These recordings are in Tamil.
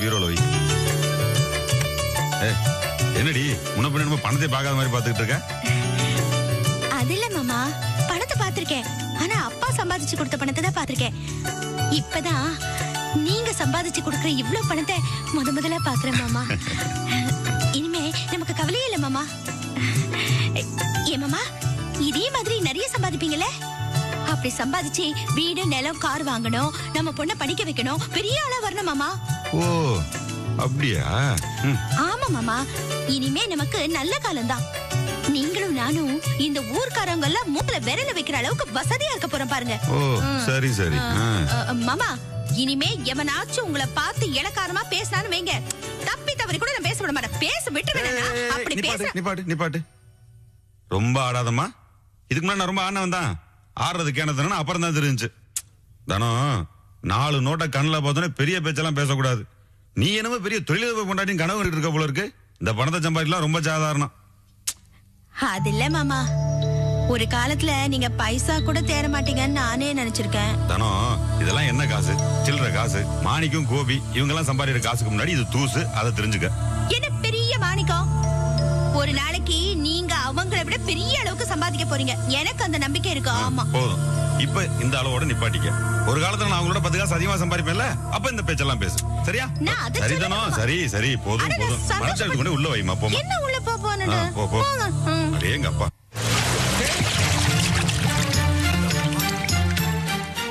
பீரோல வை. என்னடி முன்ன நம்ம பணத்தை பார்க்காத மாதிரி பாத்துக்கிட்டு இருக்க? அது இல்ல மாமா, பணத்தை பாத்திருக்கேன். ஆனா அப்பா சம்பாதிச்சு கொடுத்த பணத்தை தான் பாத்திருக்கேன். இப்பதான் நீங்க சம்பாதிச்சு கொடுக்கற இவ்வளவு பணத்தை முதல்ல பாக்குறேன் மாமா. இனிமே நமக்கு கவலையே இல்ல மாமா. ஏ மாமா, இதே மாதிரி நிறைய சம்பாதிப்பீங்களே? அப்படி சம்பாதிச்சு வீடு நிலம் கார் வாங்கணும், நம்ம பொண்ணை படிக்க வைக்கணும், பெரிய ஆளா வரணும் மாமா. ஓ அப்படியா? ஆமா மாமா, இனிமே நமக்கு நல்ல காலம்தான். நீங்களும் நானும் இந்த ஊர்க்காரங்க எல்லாம் மூக்குல விரல வைக்கிற அளவுக்கு வசதியா இருக்க போறோம் பாருங்க. ஓ சரி சரி. மாமா, இனிமே எவனாச்சும் உங்களை பார்த்து இளக்காரமா பேசினான்னு வைங்க, தப்பி தவறி கூட நான் பேச விட மாட்டேன். பேச விட்டு அப்படி பேச. நிப்பாட்டு. ரொம்ப ஆடாதம்மா. இதுக்கு முன்னாடி நான் ரொம்ப ஆனவன் தான். ஆடுறது கேனதுன்னா அப்புறம் தான் தெரிஞ்சு. தானம் 4 நோட்டை கண்ணில் பார்த்தோன்னே பெரிய பேச்செல்லாம் பேசக்கூடாது. நீ என்னமோ பெரிய தொழிலதிபர் கொண்டாடி கனவு இருக்க போல இருக்கு. இந்த பணத்தை சம்பாதிக்கலாம் ரொம்ப சாதாரணம். அது இல்ல மாமா, ஒரு காலத்துல நீங்க பைசா கூட தேர மாட்டீங்கன்னு நானே நினைச்சிருக்கேன். தானம் இதெல்லாம் என்ன காசு? சில்லற காசு. மாணிக்கும் கோபி இவங்க எல்லாம் சம்பாதிக்கிற காசுக்கு முன்னாடி இது தூசு. அதை தெரிஞ்சுக்க. என்ன பெரிய மாணிக்கம்? ஒரு நாளைக்கு நீங்க அவங்களை விட பெரிய அளவுக்கு சம்பாதிக்க போறீங்க. எனக்கு அந்த நம்பிக்கை இருக்கு. ஆமா போதும். இப்ப இந்த அளவோட நிப்பாட்டிக்க. ஒரு காலத்துல நான் அவங்களோட 10 காசு அதிகமா சம்பாதிப்பேன்ல, அப்ப இந்த பேச்செல்லாம் பேசு. சரியா? சரிதானோ? சரி போதும். மனசாட்சி கொண்டு உள்ள வைமா. போமா. என்ன உள்ள போன்னு? போ. அடேங்க அப்பா.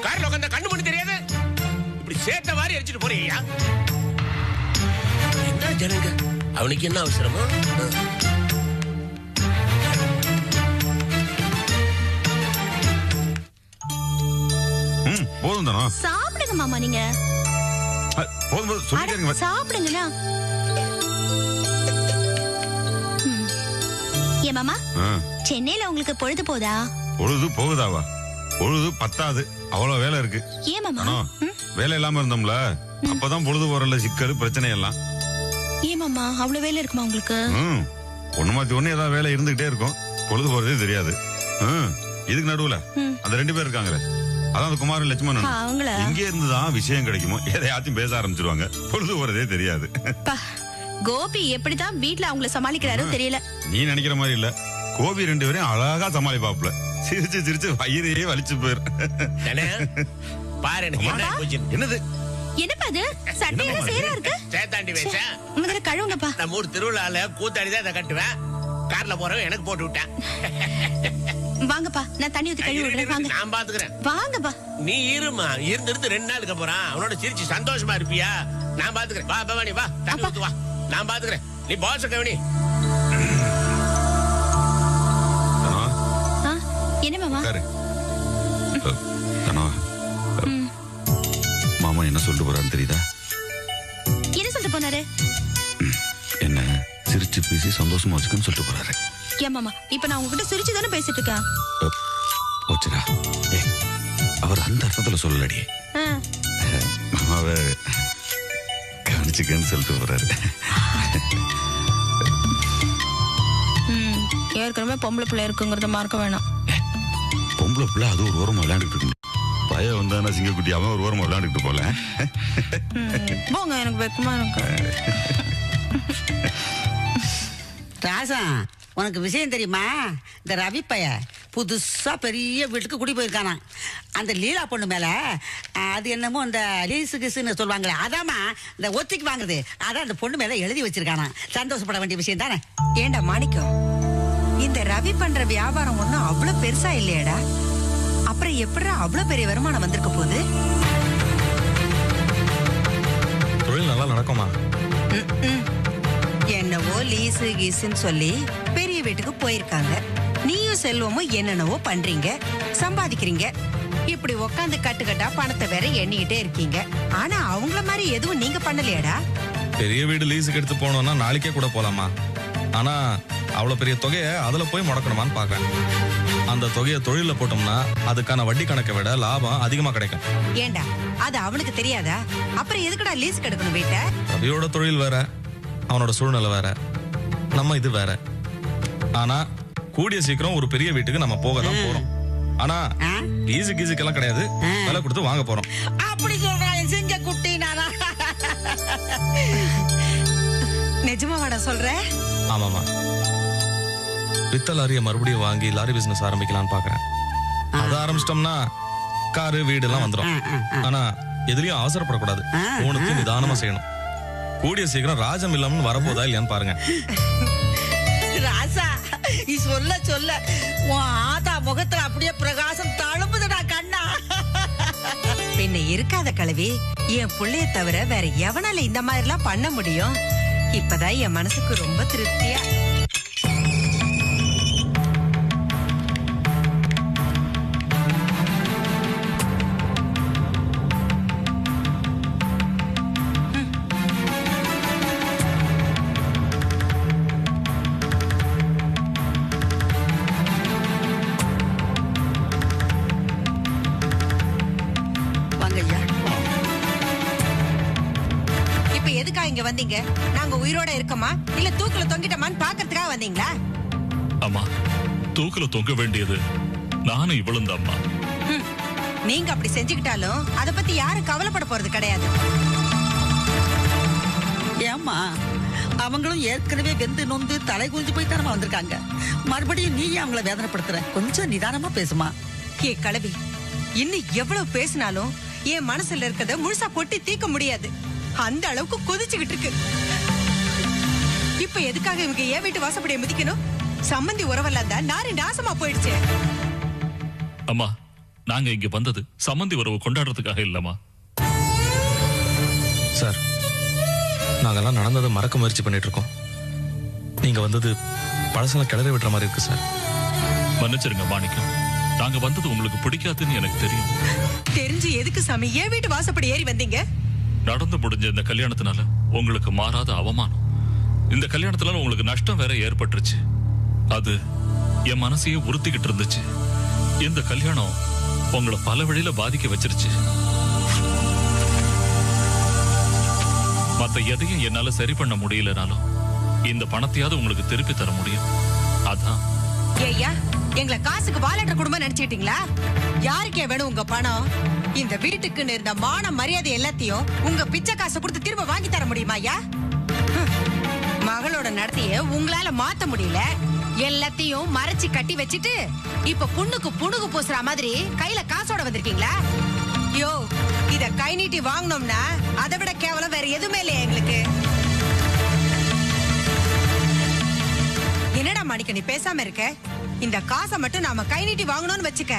கார்ல உட்கார்ந்தா கண்ணு மணி தெரியாது. இப்படி சேத்த வாரி அடிச்சிட்டு போறீங்க. என்ன ஜனங்க, அவனுக்கு என்ன அவசரமா? போதும் தானோ? சாப்பிடுங்க மாமா. நீங்க போதும் சொல்லிட்டீங்க. சாப்பிடுங்கண்ணா. ஏ மாமா, சென்னையில உங்களுக்கு பொழுது போதா? பொழுது போகுதாவா? பொழுது பத்தாது, அவ்வளவு வேலை இருக்கு. ஏ மாமா, வேலை இல்லாம இருந்தோம்ல, அப்பதான் பொழுது போறல சிக்கல் பிரச்சனை எல்லாம். ஏ மாமா, அவ்வளவு வேலை இருக்குமா உங்களுக்கு? ஒண்ணு மாத்தி ஒண்ணு ஏதாவது வேலை இருந்துகிட்டே இருக்கும். பொழுது போறதே தெரியாது. இதுக்கு நடுவுல அந்த 2 பேர் இருக்காங்களே, அதான் அந்த குமாரன் லட்சுமணன். இங்கே இருந்துதான் விஷயம் கிடைக்குமோ எதையாச்சும் பேச ஆரம்பிச்சிருவாங்க. பொழுது போறதே தெரியாது. கோபி எப்படிதான் வீட்டுல அவங்கள சமாளிக்கிறாரோ தெரியல. நீ நினைக்கிற மாதிரி இல்ல. கோபி 2 பேரையும் அழகா சமாளிப்பாப்ல. சிரிச்சு வயிறையே வலிச்சு போயிரு. பாரு என்னது? என்னப்பா அது? சட்டையில சேரா இருக்கு. சேத்தாண்டி வேஷா. முதல்ல கழுவுங்கப்பா. நான் ஊர் திருவிழால கூத்தாடி தான் இதை கட்டுவேன். கார்ல போறவன் எனக்கு போட்டு விட்டேன். வாங்கப்பா, நான் தண்ணி ஊத்தி கழுவி விடுறேன். வாங்க, நான் பாத்துக்கிறேன். வாங்கப்பா. நீ இருமா, இருந்து 2 நாளுக்கு போறான். அவனோட சிரிச்சு சந்தோஷமா இருப்பியா? நான் பாத்துக்கிறேன். வா பவானி வா, தண்ணி ஊத்து வா. நான் பாத்துக்கிறேன். நீ பாஸ் கவனி. என்ன மாமா? மாமா என்ன சொல்லிட்டு போறான்னு தெரியுதா? என்ன சொல்லிட்டு போனாரு? என்ன சிரிச்சு பேசி சந்தோஷமா வச்சுக்கன்னு சொல்லிட்டு போறாரு. ஏன் மாமா, இப்ப நான் உங்ககிட்ட சிரிச்சு தானே பேசிட்டு இருக்கேன். போச்சுடா. அவர் அந்த அர்த்தத்துல சொல்லலடி. மாமாவை கவனிச்சுக்கன்னு சொல்லிட்டு போறாரு. ஏற்கனவே பொம்பளை பிள்ளை இருக்குங்கிறத மறக்க வேணாம். பொம்பளை பிள்ளை அது ஒரு ஓரமா விளையாண்டுட்டு இருக்கு. பையன் வந்தானா சிங்கக்குட்டி, அவன் ஒரு ஓரமா விளையாண்டுட்டு போல. போங்க, எனக்கு வெக்கமா இருக்கு. ராசா, உனக்கு விஷயம் தெரியுமா? இந்த ரவி பைய புதுசா பெரிய வீட்டுக்கு குடி போயிருக்கானா. அந்த லீலா பொண்ணு மேல அது என்னமோ இந்த லீசு கிசுன்னு சொல்லுவாங்களே, அதாமா இந்த ஒத்திக்கு வாங்குறது, அதான் அந்த பொண்ணு மேல எழுதி வச்சிருக்கானா. சந்தோஷப்பட வேண்டிய விஷயம் தானே. ஏண்டா மாணிக்கம், இந்த ரவி பண்ற வியாபாரம் ஒண்ணும் அவ்வளவு பெருசா இல்லையடா. அப்புறம் எப்படி அவ்வளவு பெரிய வருமானம் வந்திருக்க போகுது? தொழில் நல்லா நடக்குமா? என்னவோ லீசு கீசுன்னு சொல்லி பெரிய வீட்டுக்கு போயிருக்காங்க. நீயும் செல்வமும் என்னென்னவோ பண்றீங்க, சம்பாதிக்கிறீங்க. இப்படி உக்காந்து கட்டுக்கட்டா பணத்தை வேற எண்ணிக்கிட்டே இருக்கீங்க. ஆனா அவங்கள மாதிரி எதுவும் நீங்க பண்ணலையாடா? பெரிய வீடு லீஸுக்கு எடுத்து போனோம்னா நாளைக்கே கூட போலாமா? ஆனா அவ்வளவு பெரிய தொகையை அதுல போய் முடக்கணுமான்னு பாக்கேன். அந்த தொகையை தொழில போட்டோம்னா அதுக்கான வட்டி கணக்கை விட லாபம் அதிகமா கிடைக்கும். ஏண்டா அது அவனுக்கு தெரியாதா? அப்புறம் எதுக்குடா லீஸ் எடுக்கணும் வீட்டை? ரவியோட தொழில் வேற, அவனோட சூழ்நிலை வேற, நம்ம இது வேற. ஆனா கூடிய சீக்கிரம் ஒரு பெரிய வீட்டுக்கு நம்ம போக தான் போறோம். ஆனா லீஸு கீஸுக்கெல்லாம் கிடையாது, விலை கொடுத்து வாங்க போறோம். அப்படி சொல்றான் சிங்க குட்டி. நானா நிஜமாவாடா சொல்ற? ஆமாமா, வித்த லாரியை மறுபடியும் வாங்கி லாரி பிசினஸ் ஆரம்பிக்கலாம்னு பாக்குறேன். அதை ஆரம்பிச்சிட்டோம்னா காரு வீடு எல்லாம் வந்துடும். ஆனா எதுலயும் அவசரப்படக்கூடாது, உனக்கு நிதானமா செய்யணும். கூடிய சீக்கிரம் ராஜம் இல்லாம வரப்போதா இல்லையான்னு பாருங்க. ராசா, நீ சொல்ல சொல்ல உன் ஆத்தா முகத்துல அப்படியே பிரகாசம் தழும்புதுடா கண்ணா. பின்ன இருக்காத கலவி, என் புள்ளைய தவிர வேற எவனால இந்த மாதிரி எல்லாம் பண்ண முடியும்? இப்பதான் என் மனசுக்கு ரொம்ப திருப்தியா. இங்க வந்தீங்க? நாங்க உயிரோட இருக்கோமா இல்ல தூக்குல தொங்கிட்டோமான்னு பாக்கிறதுக்காக வந்தீங்களா? அம்மா, தூக்குல தொங்க வேண்டியது நானும் இவ்வளவு அம்மா. நீங்க அப்படி செஞ்சுக்கிட்டாலும் அத பத்தி யாரும் கவலைப்பட போறது கிடையாது. ஏம்மா, அவங்களும் ஏற்கனவே வெந்து நொந்து தலை குஞ்சு போய் தானமா வந்திருக்காங்க. மறுபடியும் நீ அவங்கள வேதனைப்படுத்துற. கொஞ்சம் நிதானமா பேசுமா. ஏ கலவி, இன்னும் எவ்வளவு பேசினாலும் என் மனசுல இருக்கத முழுசா பொட்டி தீக்க முடியாது. அந்த அளவுக்கு கொதிச்சுக்கிட்டு இருக்கு. இப்ப எதுக்காக இவங்க ஏன் வீட்டு வாசப்படியை மிதிக்கணும்? சம்பந்தி உறவெல்லாம் தான் நாரி நாசமா போயிடுச்சு. அம்மா, நாங்க இங்க வந்தது சம்பந்தி உறவு கொண்டாடுறதுக்காக இல்லம்மா. சார், நாங்கெல்லாம் நடந்ததை மறக்க முயற்சி பண்ணிட்டு இருக்கோம். நீங்க வந்தது பழசெல்லாம் கிளறி விடுற மாதிரி இருக்கு சார். மன்னிச்சிருங்க மாணிக்கம், நாங்க வந்தது உங்களுக்கு பிடிக்காதுன்னு எனக்கு தெரியும். தெரிஞ்சு எதுக்கு சாமி ஏன் வீட்டு வாசப்படி ஏறி வந்தீங்க? நடந்து முடிஞ்ச இந்த கல்யாணத்தினால உங்களுக்கு மாறாத அவமானம், இந்த கல்யாணத்தினால உங்களுக்கு நஷ்டம் வேற ஏற்பட்டுருச்சு. அது என் மனசையே உறுத்திக்கிட்டு இருந்துச்சு. இந்த கல்யாணம் உங்களை பல வழியில பாதிக்க வச்சிருச்சு. மத்த எதையும் என்னால சரி பண்ண முடியலனாலும் இந்த பணத்தையாவது உங்களுக்கு திருப்பி தர முடியும். அதான். ஏய்யா, எங்களை காசுக்கு வாலற்ற குடும்பம் நினைச்சுக்கிட்டீங்களா? யாருக்கே வேணும் உங்க பணம்? இந்த வீட்டுக்கு இருந்த மான மரியாதை எல்லாத்தையும் உங்க பிச்சை காசை கொடுத்து திரும்ப வாங்கி தர முடியுமா ஐயா? மகளோட நடத்தைய உங்களால மாத்த முடியல. எல்லாத்தையும் மறைச்சு கட்டி வச்சுட்டு இப்ப புண்ணுக்கு புணுகு பூசுற மாதிரி கையில காசோட வந்திருக்கீங்களா? யோ, இத கை நீட்டி வாங்கணும்னா அதை விட கேவலம் வேற எதுவுமே இல்லையா எங்களுக்கு? என்னடா மாணிக்க, நீ பேசாம இருக்க? இந்த காசை மட்டும் நாம கை நீட்டி வாங்கணும்னு வச்சுக்க,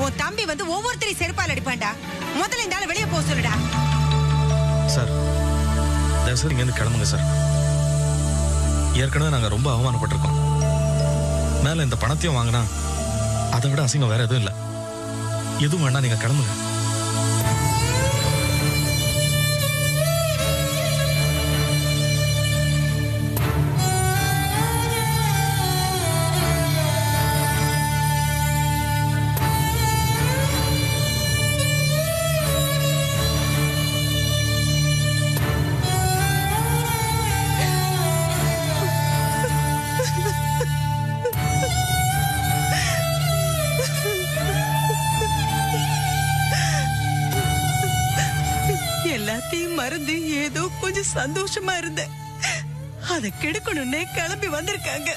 உன் தம்பி வந்து ஒவ்வொருத்தரையும் செருப்பால் அடிப்பான்டா. முதல்ல இந்த ஆளை வெளியே போக சொல்லுடா. சார், தயவுசெய்து இங்க இருந்து கிளம்புங்க சார். ஏற்கனவே நாங்க ரொம்ப அவமானப்பட்டிருக்கோம். மேல இந்த பணத்தையும் வாங்கினா அதை விட அசிங்கம் வேற எதுவும் இல்லை. எதுவும் வேணா, நீங்க கிளம்புங்க. எல்லாத்தையும் மறந்து ஏதோ கொஞ்சம் சந்தோஷமா இருந்த அதை கெடுக்கணும்னே கிளம்பி வந்திருக்காங்க.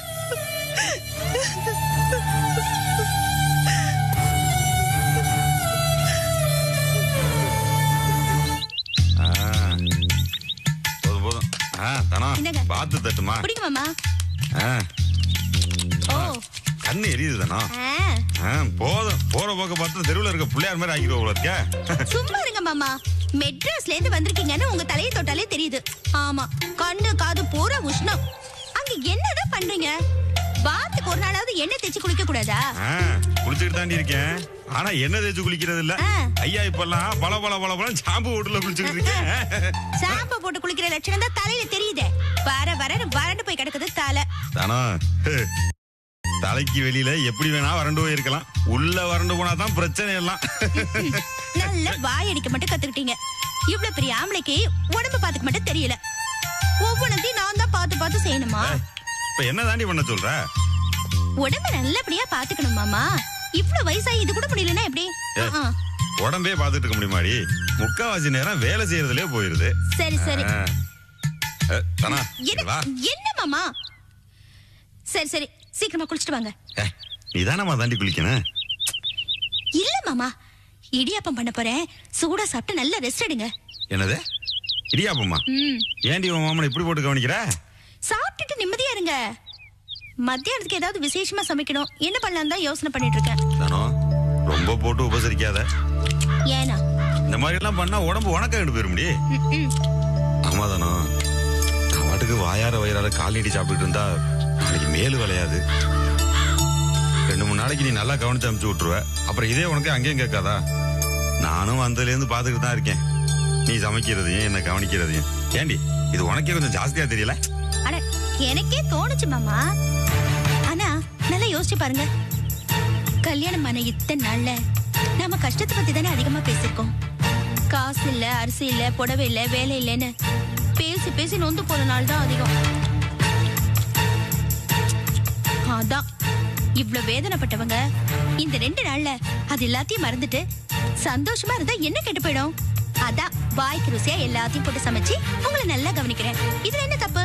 போதும். பார்த்து தட்டுமா. பிடிக்குமாமா? ஓ, கண்ணு எரியுது தானோ. போதும். போற போக்க பார்த்து தெருவில் இருக்க பிள்ளையார் மாதிரி ஆகிடுவோம் உங்களுக்கு. சும்மா இருங்க மாமா. மெட்ராஸ்ல இருந்து வந்திருக்கீங்கன்னு உங்க தலையை தொட்டாலே தெரியுது. ஆமா, கண்ணு காது பூரா உஷ்ணம். அங்க என்னதான் பண்றீங்க? வாரத்துக்கு ஒரு நாளாவது எண்ணெய் தேய்ச்சி குளிக்க கூடாதா? குளிச்சுட்டு தாண்டி இருக்கேன். ஆனா எண்ணெய் தேய்ச்சி குளிக்கிறது இல்ல ஐயா. இப்பெல்லாம் பல பல பல பல ஷாம்பு போட்டுல குளிச்சுட்டு இருக்கேன். ஷாம்பு போட்டு குளிக்கிற லட்சணம் தான் தலையில தெரியுதே. வர வறண்டு போய் கிடக்குது தலை. தானோ, தலைக்கு வெளியில எப்படி வேணா வறண்டு போயிருக்கலாம். உள்ள வறண்டு போனா தான் பிரச்சனை எல்லாம். நல்ல வாயடிக்க மட்டும் கத்துக்கிட்டீங்க. இவ்வளவு பெரிய ஆம்பளைக்கு உடம்பு பாத்துக்க மட்டும் தெரியல. ஒவ்வொன்றையும் நான் தான் பார்த்து பார்த்து செய்யணுமா? இப்ப என்ன தாண்டி பண்ண சொல்ற? உடம்ப நல்லபடியா பாத்துக்கணும் மாமா. இவ்வளவு வயசாகி இது கூட முடியலன்னா எப்படி? உடம்பே பார்த்துட்டு இருக்க முடியுமாடி? முக்காவாசி நேரம் வேலை செய்யறதுலயே போயிருது. சரி சரி. தானா வா. என்ன மாமா? சரி சரி, சீக்கிரமா குளிச்சுட்டு வாங்க. நீதானமா தாண்டி குளிக்கணும். இல்ல மாமா, இடியாப்பம் பண்ண போறேன். சூடா சாப்பிட்டு நல்லா ரெஸ்ட் எடுங்க. என்னது இடியாப்பமா? ஏன்டி உன் மாமனை இப்படி போட்டு கவனிக்கிற? சாப்பிட்டுட்டு நிம்மதியா இருங்க. மத்தியானத்துக்கு ஏதாவது விசேஷமா சமைக்கணும். என்ன பண்ணலாம் தான் யோசனை பண்ணிட்டு இருக்கேன். தானோ ரொம்ப போட்டு உபசரிக்காத. ஏனா இந்த மாதிரி எல்லாம் பண்ணா உடம்பு உனக்க எடுத்து போயிரும்டி. ஆமா தானோ, நான் வாட்டுக்கு வாயார வயிறார காலடி சாப்பிட்டுட்டு இருந்தா நாளைக்கு மேலு விளையாது. 2-3 நாளைக்கு நீ நல்லா கவனிச்சு அனுப்பிச்சு விட்டுருவ. அப்புறம் இதே உனக்கு அங்கேயும் கேட்காதா? நானும் வந்ததுல இருந்து பாத்துக்கிட்டு தான் இருக்கேன். நீ சமைக்கிறதையும் என்ன கவனிக்கிறதையும். ஏண்டி இது உனக்கே கொஞ்சம் ஜாஸ்தியா தெரியல? அட எனக்கே தோணுச்சு மாமா. ஆனா நல்லா யோசிச்சு பாருங்க. கல்யாணம் ஆன இத்தனை நாள்ல நாம கஷ்டத்தை பத்தி தானே அதிகமா பேசிருக்கோம். காசு இல்ல, அரிசி இல்ல, புடவை இல்ல, வேலை இல்லைன்னு பேசி பேசி நொந்து போற நாள் தான் அதிகம். அதான் இவ்வளவு வேதனைப்பட்டவங்க இந்த 2 நாள்ல அது எல்லாத்தையும் மறந்துட்டு சந்தோஷமா இருந்தா என்ன கெட்டு போயிடும்? அதான் வாய்க்கு ருசியா எல்லாத்தையும் போட்டு சமைச்சு உங்களை நல்லா கவனிக்கிறேன். இதுல என்ன தப்பு?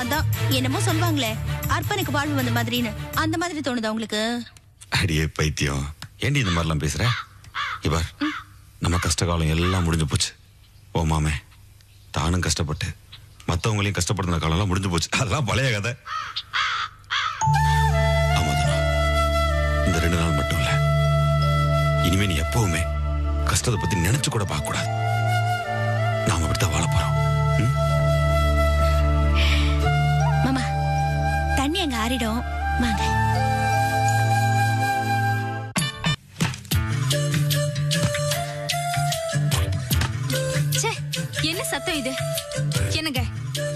அதான் என்னமோ சொல்லுவாங்களே, அர்ப்பனுக்கு வாழ்வு வந்த மாதிரின்னு. அந்த மாதிரி தோணுதா உங்களுக்கு? அடியே பைத்தியம், ஏண்டி இந்த மாதிரிலாம் பேசுற? இவர் நம்ம கஷ்ட காலம் எல்லாம் முடிஞ்சு போச்சு. ஓ மாமே தானும் கஷ்டப்பட்டு மற்றவங்களையும் கஷ்டப்படுத்தின காலம் எல்லாம் முடிஞ்சு போச்சு. அதெல்லாம் பழைய கதை. ஆமாதானா, இந்த 2 நாள் மட்டும் இல்ல, இனிமே நீ எப்பவுமே கஷ்டத்தை பத்தி நினைச்சு கூட பார்க்க கூடாது. நாம அப்படித்தான் வாழ போறோம். மாமா தண்ணி அங்க ஆறிடும், வாங்க. என்ன சத்தம் இது? என்னங்க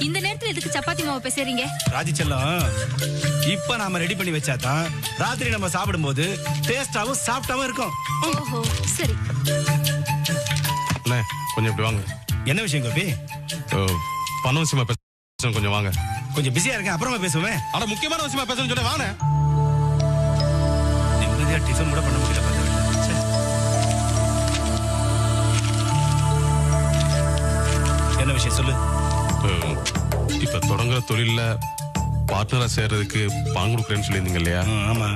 இந்த நேரத்துல எதுக்கு சப்பாத்தி மாவு பேசுறீங்க? ராஜி செல்லம், இப்ப நாம ரெடி பண்ணி வச்சாதான் ராத்திரி நம்ம சாப்பிடும்போது டேஸ்டாவும் சாஃப்டாவும் இருக்கும். ஓஹோ சரி. அண்ணே கொஞ்சம் இப்படி வாங்க. என்ன விஷயம் கோபி? பண விஷயமா பேசணும், கொஞ்சம் வாங்க. கொஞ்சம் பிஸியா இருக்கேன், அப்புறமா பேசுவேன். ஆனா முக்கியமான விஷயமா பேசணும்னு சொல்லி வாங்க. நிம்மதியா டிஃபன் கூட பண்ண முடியல. என்ன விஷயம் சொல்லு. இப்ப தொடங்குற தொழில பார்ட்னரா சேர்றதுக்கு பணம் கொடுக்குறேன்னு சொல்லியிருந்தீங்க இல்லையா? ஆமா.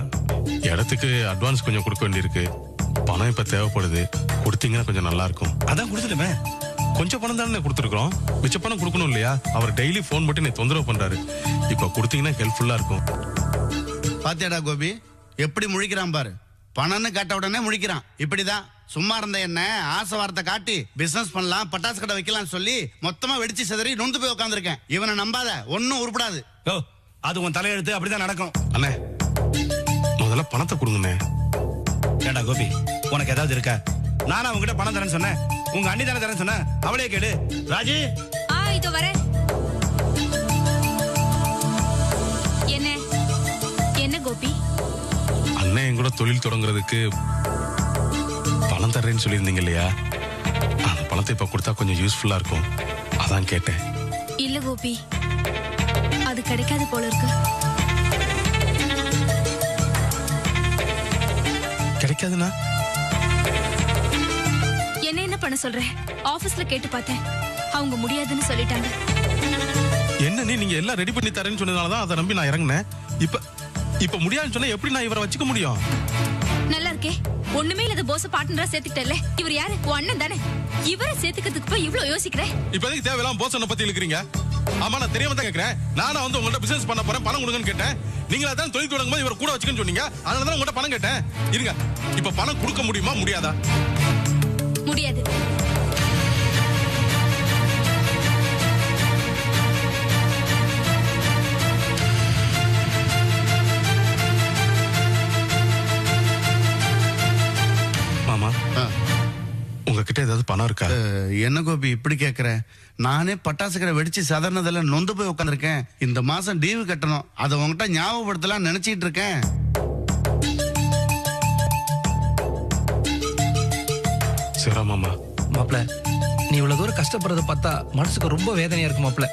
இடத்துக்கு அட்வான்ஸ் கொஞ்சம் கொடுக்க வேண்டியிருக்கு. பணம் இப்ப தேவைப்படுது, கொடுத்தீங்கன்னா கொஞ்சம் நல்லா இருக்கும். அதான் கொடுத்துட்டுமே. கொஞ்சம் பணம் தானே கொடுத்துருக்கோம், மிச்ச பணம் கொடுக்கணும் இல்லையா? அவர் டெய்லி போன் போட்டு நீ தொந்தரவு பண்றாரு. இப்ப கொடுத்தீங்கன்னா ஹெல்ப்ஃபுல்லா இருக்கும். பாத்தியாடா கோபி எப்படி முழிக்கிறான் பாரு. பணம்னு கேட்ட உடனே முழிக்கிறான். இப்படிதான் சும்மா இருந்த என்ன ஆசை வார்த்தை காட்டி பிசினஸ் பண்ணலாம், பட்டாசு கடை வைக்கலாம் சொல்லி மொத்தமா வெடிச்சு சிதறி நொந்து போய் உட்காந்துருக்கேன். இவனை நம்பாத, ஒன்னும் உருப்படாது. அது உன் தலையெழுத்து, அப்படிதான் நடக்கும். அண்ணே முதல்ல பணத்தை கொடுங்கண்ணே. ஏண்டா கோபி, உனக்கு ஏதாவது இருக்கா? நானா உங்ககிட்ட பணம் தரேன்னு சொன்னேன்? உங்க அண்ணி தானே தரேன்னு சொன்ன? அவளே கேடு. ராஜி இதோ வரேன். என்ன என்ன கோபி? அண்ணன் என் கூட தொழில் தொடங்குறதுக்கு பணம் தர்றேன்னு சொல்லியிருந்தீங்க இல்லையா? அந்த பணத்தை இப்ப கொடுத்தா கொஞ்சம் யூஸ்ஃபுல்லா இருக்கும், அதான் கேட்டேன். இல்ல கோபி, அது கிடைக்காது போல இருக்கு. கிடைக்காதுன்னா என்ன பண்ண சொல்றேன்? ஆபீஸ்ல கேட்டு பார்த்தேன், அவங்க முடியாதுன்னு சொல்லிட்டாங்க. என்ன நீங்க எல்லாம் ரெடி பண்ணி தரேன்னு சொன்னதாலதான் அதை நம்பி நான் இறங்கினேன். இப்ப முடியாதுன்னு சொன்னா எப்படி நான் இவரை வச்சுக்க முடியும்? நல்லா இருக்கே, ஒண்ணுமே இல்லாத போஸ பார்ட்னரா சேர்த்துக்கிட்டல. இவர் யாரு? உன் அண்ணன் தானே. இவரை சேர்த்துக்கிறதுக்கு போய் இவ்வளவு யோசிக்கிறேன். இப்போதைக்கு தேவையில்லாம போஸ் என்ன பத்தி இழுக்கிறீங்க. ஆமா நான் தெரியாம தான் கேட்கிறேன். நானும் வந்து உங்கள்ட்ட பிசினஸ் பண்ண போறேன், பணம் கொடுங்கன்னு கேட்டேன். நீங்களா தான் தொழில் தொடங்கும் போது இவர் கூட வச்சுக்கன்னு சொன்னீங்க. அதனால தான் உங்கள்ட்ட பணம் கேட்டேன். இருங்க, இப்ப பணம் கொடுக்க முடியுமா முடியாதா? முடியாது. மாமா உங்ககிட்ட ஏதாவது பணம் இருக்கா? என்ன கோபி இப்படி கேக்குற? நானே பட்டாசு கடை வெடிச்சு சாதாரணதுல நொந்து போய் உட்காந்துருக்கேன். இந்த மாசம் டியூ கட்டணும், அதை உங்ககிட்ட ஞாபகப்படுத்தலாம் நினைச்சிட்டு இருக்கேன். சரி மாமா. மாப்பிள்ள, நீ இவ்வளவு தூரம் கஷ்டப்படுறத பார்த்தா மனசுக்கு ரொம்ப வேதனையா இருக்கு மாப்பிள்ள.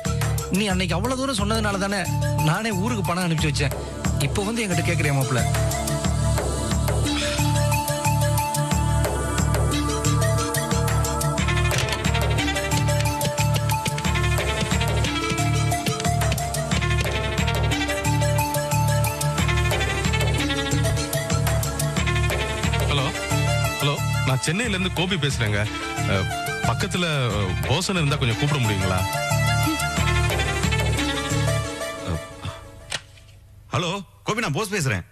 நீ அன்னைக்கு அவ்வளவு தூரம் சொன்னதுனால தானே நானே ஊருக்கு பணம் அனுப்பிச்சு வச்சேன். இப்போ வந்து என்கிட்ட கேட்கறியா மாப்பிள்ள? சென்னையில இருந்து கோபி பேசுறேங்க. பக்கத்துல போசன் இருந்தா கொஞ்சம் கூப்பிட முடியுங்களா? ஹலோ கோபி, நான் போஸ் பேசுறேன்.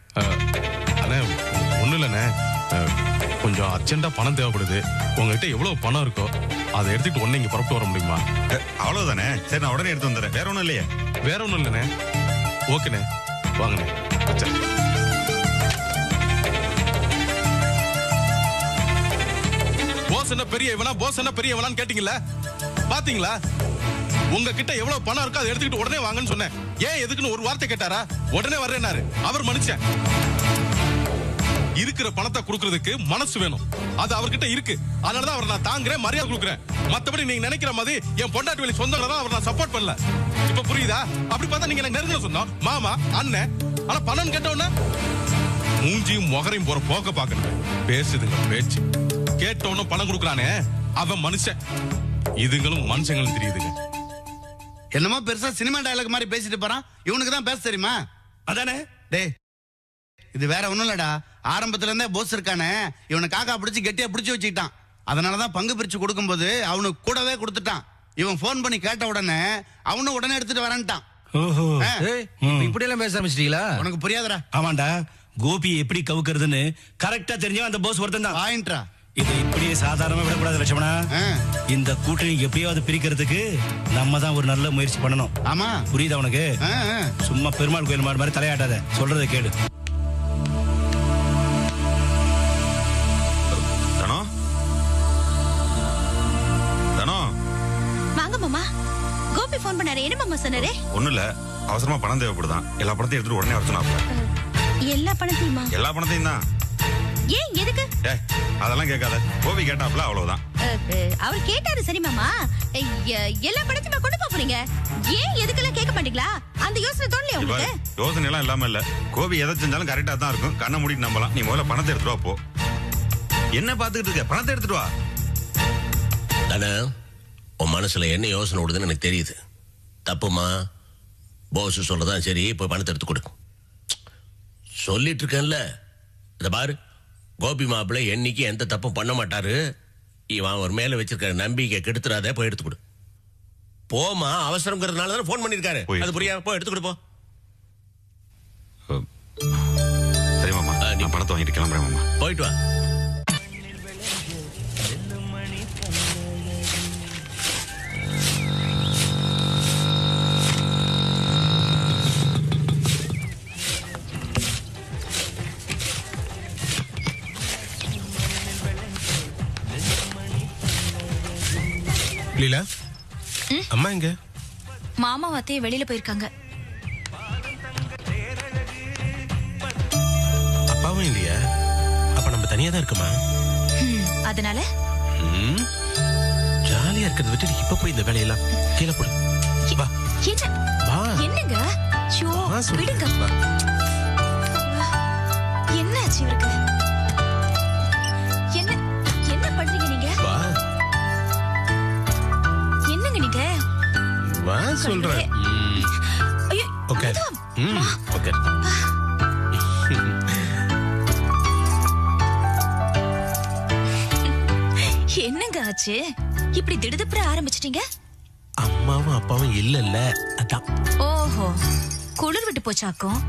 அண்ணே ஒண்ணு இல்லண்ணே, கொஞ்சம் அர்ஜென்ட்டா பணம் தேவைப்படுது. உங்ககிட்ட எவ்வளவு பணம் இருக்கோ அதை எடுத்துட்டு உடனே இங்க புறப்பட்டு வர முடியுமா? அவ்வளவுதானே? சரி, நான் உடனே எடுத்து வந்துடுறேன். வேற ஒண்ணும் இல்லையே? வேற ஒண்ணும் இல்லண்ணே. ஓகேண்ணே, வாங்கண்ணே. அச்சா. போஸ் என்ன பெரிய இவனா, போஸ் என்ன பெரிய இவனான்னு கேட்டீங்களா? பாத்தீங்களா? உங்ககிட்ட எவ்வளவு பணம் இருக்கோ அதை எடுத்துக்கிட்டு உடனே வாங்கன்னு சொன்னேன். ஏன் எதுக்குன்னு ஒரு வார்த்தை கேட்டாரா? உடனே வர்றேன்னாரு. அவர் மனுஷன். இருக்கிற பணத்தை கொடுக்கறதுக்கு மனசு வேணும். அது அவர்கிட்ட இருக்கு. அதனாலதான் அவர் நான் தாங்குறேன், மரியாதை கொடுக்குறேன். மத்தபடி நீங்க நினைக்கிற மாதிரி என் பொண்டாட்டி வழி சொந்தங்களை தான் அவர் நான் சப்போர்ட் பண்ணல. இப்ப புரியுதா? அப்படி பார்த்தா நீங்க எனக்கு நெருங்கின சொந்தம், மாமா, அண்ணன். ஆனா பணம் கேட்டவுடனே மூஞ்சியும் முகரையும் போற போக்க பாக்கணும். பேசுதுங்க பேச்சு. கேட்டவனும் பணம் கொடுக்குறானே அவன் மனுஷன். இதுங்களும் மனுஷங்களும் தெரியுதுங்க. என்னமோ பெருசா சினிமா டயலாக் மாதிரி பேசிட்டு போறான். இவனுக்கு தான் பேச தெரியுமா? அதானே? டேய், இது வேற ஒண்ணும் இல்லடா. ஆரம்பத்துல இருந்தே போஸ் இருக்கானே, இவனை காக்கா பிடிச்சி கெட்டியா பிடிச்சி வச்சுக்கிட்டான். அதனாலதான் பங்கு பிரிச்சு கொடுக்கும்போது அவனுக்கு கூடவே கொடுத்துட்டான். இவன் போன் பண்ணி கேட்ட உடனே அவனும் உடனே எடுத்துட்டு வரேன்ட்டான். ஓஹோ, இப்படி எல்லாம் பேச ஆரம்பிச்சிட்டீங்களா? உனக்கு புரியாதடா? ஆமாண்டா, கோபியை எப்படி கவுக்கிறதுன்னு கரெக்டா தெரிஞ்சவன் அந்த போஸ் ஒருத்தன் தான். வாயின்றா. இதை இப்படியே சாதாரணமா விடக்கூடாது லட்சுமணா. இந்த கூட்டணி எப்படியாவது பிரிக்கிறதுக்கு நம்ம தான் ஒரு நல்ல முயற்சி பண்ணணும். ஆமா, புரியுதா உனக்கு? சும்மா பெருமாள் கோயில் மாதிரி தலையாட்டாத, சொல்றதை கேளு. வாங்க மாமா. கோபி போன் பண்ணாரு. என்ன மாமா சொன்னாரு? ஒண்ணும் இல்ல, அவசரமா பணம் தேவைப்படுதான். எல்லா பணத்தையும் எடுத்துட்டு உடனே வர சொன்னாப்ல. எல்லா பணத்தையுமா? எல்லா பணத்தையும் தான். ஏன், எதுக்கு? அதெல்லாம் கேட்காத. கோபி கேட்டாப்ல, அவ்வளவுதான். அவர் கேட்டாரு சரி மாமா. எல்லா பணத்தையுமா கொண்டு போறீங்க? ஏன் எதுக்கெல்லாம் கேட்க மாட்டீங்களா? அந்த யோசனை தோணலையா உங்களுக்கு? யோசனை எல்லாம் இல்லாம இல்ல. கோபி எதை செஞ்சாலும் கரெக்டா தான் இருக்கும். கண்ணை மூடிட்டு நம்பலாம். நீ முதல்ல பணத்தை எடுத்துட்டு வா. போ. என்ன பாத்துக்கிட்டு இருக்க? பணத்தை எடுத்துட்டு வா. தானே உன் மனசுல என்ன யோசனை ஓடுதுன்னு எனக்கு தெரியுது. தப்புமா? போஸ் சொல்லதான் சரி, போய் பணத்தை எடுத்து கொடு. சொல்லிட்டு இருக்கேன்ல. இத பாரு, கோபி மாப்பிள்ளை என்னைக்கு எந்த தப்பும் பண்ண மாட்டாரு. இவன் ஒரு மேல வச்சிருக்க நம்பிக்கை கெடுத்துறாத. போய் எடுத்து கொடு. போமா, அவசரம்ங்கிறதுனால தானே போன் பண்ணிருக்காரு. அது புரியாம போய் எடுத்து கொடு. போ. சரி மாமா, நீ பணத்தை வாங்கிட்டு கிளம்புறேன் மாமா. போயிட்டு வா. லீலா, அம்மா எங்க? மாமா அத்தையே வெளியில போயிருக்காங்க. அப்பாவும் இல்லையா? அப்ப நம்ம தனியா தான் இருக்கமா? அதனால ஜாலியா இருக்கிறத விட்டு இப்ப போய் இந்த வேலையெல்லாம் கீழே போடு. வா. என்னங்க? விடுங்க. என்னாச்சு இவருக்கு? என்ன பண்றீங்க நீங்க? என்னங்க நீங்க? வா சொல்றேன். ஓகே. ஓகே. என்னங்க ஆச்சு? இப்படி திடுதிப்புற ஆரம்பிச்சிட்டீங்க? அம்மாவும் அப்பாவும் இல்லல்ல, அதான். ஓஹோ, குளிர் விட்டு போச்சாக்கும்.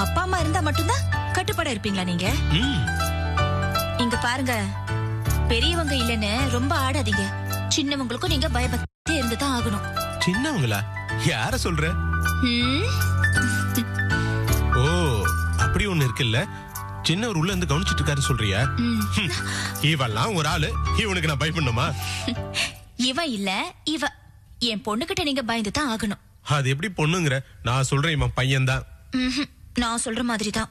அப்பா அம்மா இருந்தா மட்டும்தான் கட்டுப்பாடா இருப்பீங்களா நீங்க? இங்க பாருங்க, பெரியவங்க இல்லன்னு ரொம்ப ஆடாதீங்க. சின்னவங்களுக்கும் நீங்க பயபக்தி இருந்துதான் ஆகணும். சின்னவங்களா? யார சொல்ற? ஓ, அப்படி ஒண்ணு இருக்குல்ல. சின்னவர் உள்ள இருந்து கவனிச்சிட்டு இருக்காரு சொல்றியா? இவெல்லாம் ஒரு ஆளு, இவனுக்கு நான் பயப்படணுமா? இவன் இல்ல, இவ. என் பொண்ணுகிட்ட நீங்க பயந்துதான் ஆகணும். அது எப்படி பொண்ணுங்கிற? நான் சொல்றேன், இவன் பையன் தான். நான் சொல்ற மாதிரி தான்.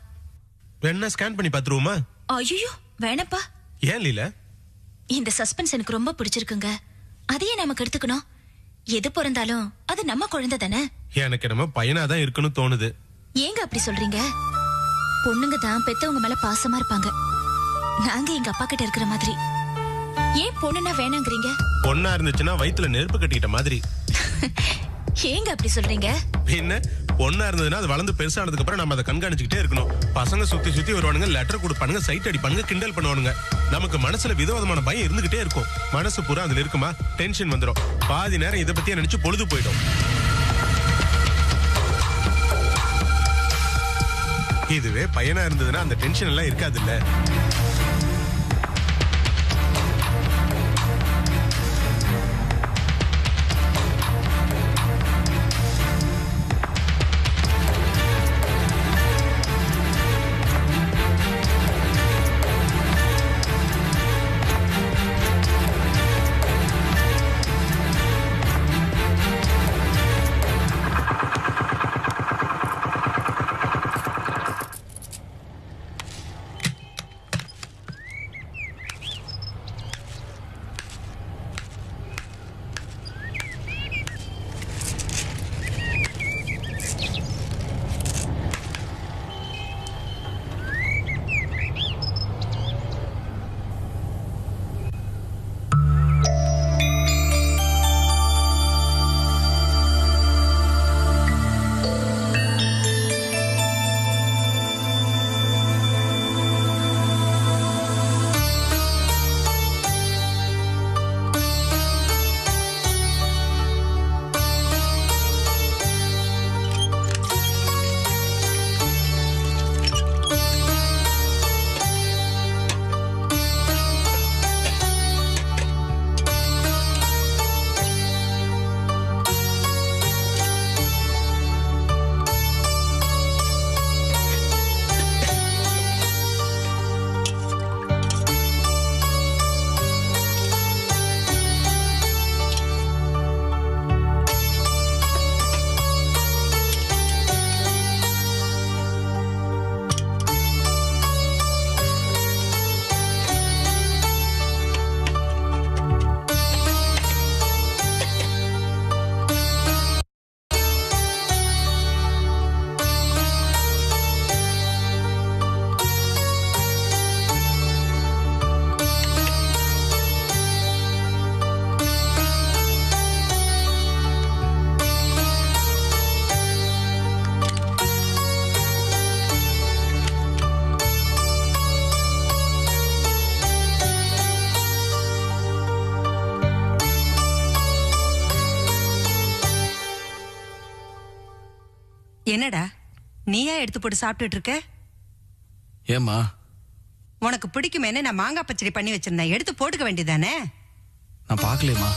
வேணா ஸ்கேன் பண்ணி பாத்துருவோமா? ஐயோ வேணப்பா. ஏன் லீலா? இந்த சஸ்பென்ஸ் எனக்கு ரொம்ப பிடிச்சிருக்குங்க. அதையே நமக்கு எடுத்துக்கணும். எது பிறந்தாலும் அது நம்ம குழந்தை தானே. எனக்கு நம்ம பையனாதான் இருக்குன்னு தோணுது. ஏங்க அப்படி சொல்றீங்க? பொண்ணுங்க தான் பெத்தவங்க மேல பாசமா இருப்பாங்க. நாங்க எங்க அப்பா கிட்ட இருக்கிற மாதிரி. ஏன் பொண்ணுனா வேணாங்கிறீங்க? பொண்ணா இருந்துச்சுன்னா வயித்துல நெருப்பு கட்டிக்கிட்ட மாதிரி. ஏங்க அப்படி சொல்றீங்க? என்ன ஒன்னா இருந்ததுன்னா அது வளர்ந்து பெருசானதுக்கு அப்புறம் நம்ம அதை கண்காணிச்சுக்கிட்டே இருக்கணும். பசங்க சுத்தி சுத்தி வருவானுங்க, லெட்டர் கொடுப்பானுங்க, சைட் அடிப்பானுங்க, கிண்டல் பண்ணுவானுங்க. நமக்கு மனசுல விதவிதமான பயம் இருந்துகிட்டே இருக்கும். மனசு பூரா அதுல இருக்குமா, டென்ஷன் வந்துடும். பாதி நேரம் இதை பத்தியே நினைச்சு பொழுது போயிடும். இதுவே பையனா இருந்ததுன்னா அந்த டென்ஷன் எல்லாம் இருக்காது இல்ல. என்னடா நீயா எடுத்து போட்டு சாப்பிட்டுட்டு இருக்க? ஏம்மா? உனக்கு பிடிக்குமேனு நான் மாங்காய் பச்சடி பண்ணி வச்சிருந்தேன், எடுத்து போட்டுக்க வேண்டியதானே? நான் பார்க்கலையேம்மா.